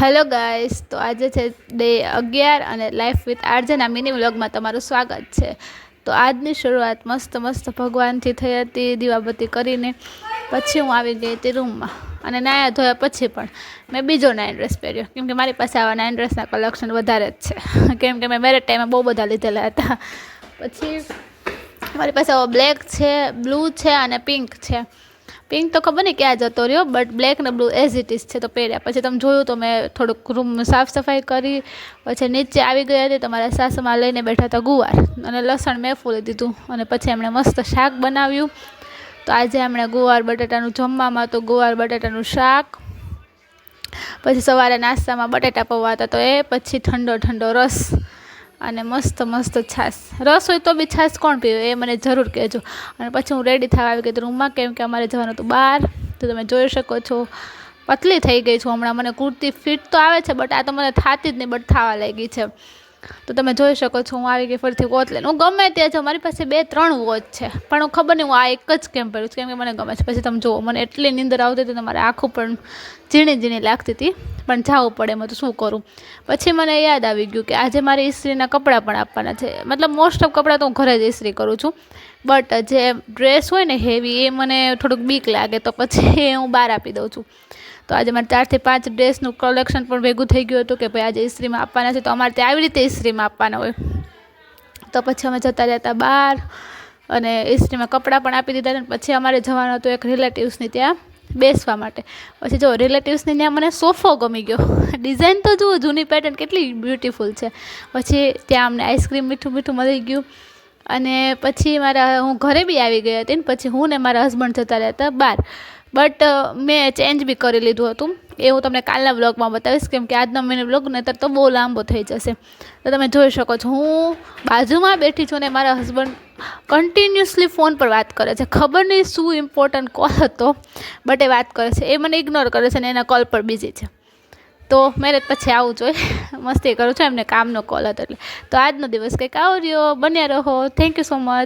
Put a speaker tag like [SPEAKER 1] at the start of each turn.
[SPEAKER 1] Hello guys, તો આજે છે ડે 11 અને લાઈફ વિથ આરજેના મિની વ્લોગમાં તમારું સ્વાગત છે. તો આજની શરૂઆત મસ્ત ભગવાનથી થઈ હતી. દીવાબત્તી કરીને પછી હું આવી ગઈ હતી રૂમમાં અને નાહ્યા ધોયા પછી પણ મેં બીજો નાઇટ ડ્રેસ પહેર્યો, કેમકે મારી પાસે આવા નાઇટ ડ્રેસના કલેક્શન વધારે જ છે, કેમકે મેં મેરેજ ટાઈમે બહુ બધા લીધેલા હતા. પછી મારી પાસે આવો બ્લેક છે, બ્લુ છે અને પિંક છે. પિંક તો ખબર નહીં ક્યાં જતો રહ્યો, બટ બ્લેક ને બ્લુ એઝ ઇટ ઇઝ છે તો પહેર્યા. પછી તમે જોયું તો મેં થોડુંક રૂમ સાફ સફાઈ કરી, પછી નીચે આવી ગઈ હતી તો મારા સાસુમાં લઈને બેઠા હતા ગુવાર અને લસણ મેં ફોલી દીધું અને પછી એમણે મસ્ત શાક બનાવ્યું. તો આજે એમણે ગુવાર બટાટાનું જમવામાં તો ગુવાર બટાટાનું શાક, પછી સવારે નાસ્તામાં બટાટા પૌવા હતા તો એ, પછી ઠંડો રસ અને મસ્ત છાશ. રસ હોય તો બી છાશ કોણ પીવે એ મને જરૂર કહેજો. અને પછી હું રેડી થવા આવી ગઈ રૂમમાં, કેમ કે અમારે જવાનું હતું બહાર. તો તમે જોઈ શકો છો પતલી થઈ ગઈ છું હમણાં. મને કુર્તી ફિટ તો આવે છે, બટ આ તો મને થતી જ નહીં, બટ થવા લાગી છે. તો તમે જોઈ શકો છો હું આવી ગઈ ફરીથી વોચ લઈને. હું ગમે ત્યાં જાઉં, મારી પાસે 2-3 વોચ છે, પણ હું ખબર નહીં હું આ એક જ કેમ પહેરું છું, કેમ કે મને ગમે છે. પછી તમે જુઓ મને એટલી નીંદર આવતી હતી, મારે આંખો પણ ઝીણી લાગતી હતી, પણ જવું પડે એમાં તો શું કરું. પછી મને યાદ આવી ગયું કે આજે મારે ઇસ્ત્રીના કપડાં પણ આપવાના છે. મતલબ મોસ્ટ ઓફ કપડાં તો હું ઘરે જ ઇસ્ત્રી કરું છું, બટ જે ડ્રેસ હોય ને હેવી, એ મને થોડુંક બીક લાગે, તો પછી હું બહાર આપી દઉં છું. તો આજે મારે 4 થી 5 ડ્રેસનું કલેક્શન પણ ભેગું થઈ ગયું હતું કે ભાઈ આજે ઇસ્ત્રીમાં આપવાના છે, તો અમારે ત્યાં આવી રીતે ઇસ્ત્રીમાં આપવાના હોય. તો પછી અમે જતા રહેતા બહાર અને ઇસ્ત્રીમાં કપડાં પણ આપી દીધા. અને પછી અમારે જવાનું હતું એક રિલેટિવ્સની ત્યાં બેસવા માટે. પછી જો રિલેટિવ્સની ત્યાં મને સોફો ગમી ગયો. ડિઝાઇન તો જુઓ, જૂની પેટર્ન કેટલી બ્યુટીફુલ છે. પછી ત્યાં અમને આઈસ્ક્રીમ મીઠું મળી ગયું. અને પછી હું ઘરે બી આવી ગઈ હતી ને પછી હું ને મારા હસબન્ડ જતા રહેતા બહાર. બટ મેં ચેન્જ બી કરી લીધું હતું, એ હું તમને કાલના વ્લોગમાં બતાવીશ, કેમ કે આજનો મિની વ્લોગ નહીંતર તો બહુ લાંબો થઈ જશે. તો તમે જોઈ શકો છો હું બાજુમાં બેઠી છું ને મારા હસબન્ડ કન્ટિન્યુઅસલી ફોન પર વાત કરે છે. ખબર નહીં શું ઇમ્પોર્ટન્ટ કોલ હતો, બટ એ વાત કરે છે. એ મને ઇગ્નોર કરે છે ને એના કોલ પર બિઝી છે. તો મેરેજ પછી આવું જોઈએ, મસ્તી કરું છું, એમને કામનો કોલ હતો એટલે. તો આજનો દિવસ કંઈક આવો રહ્યો. બન્યા રહો. Thank you so much.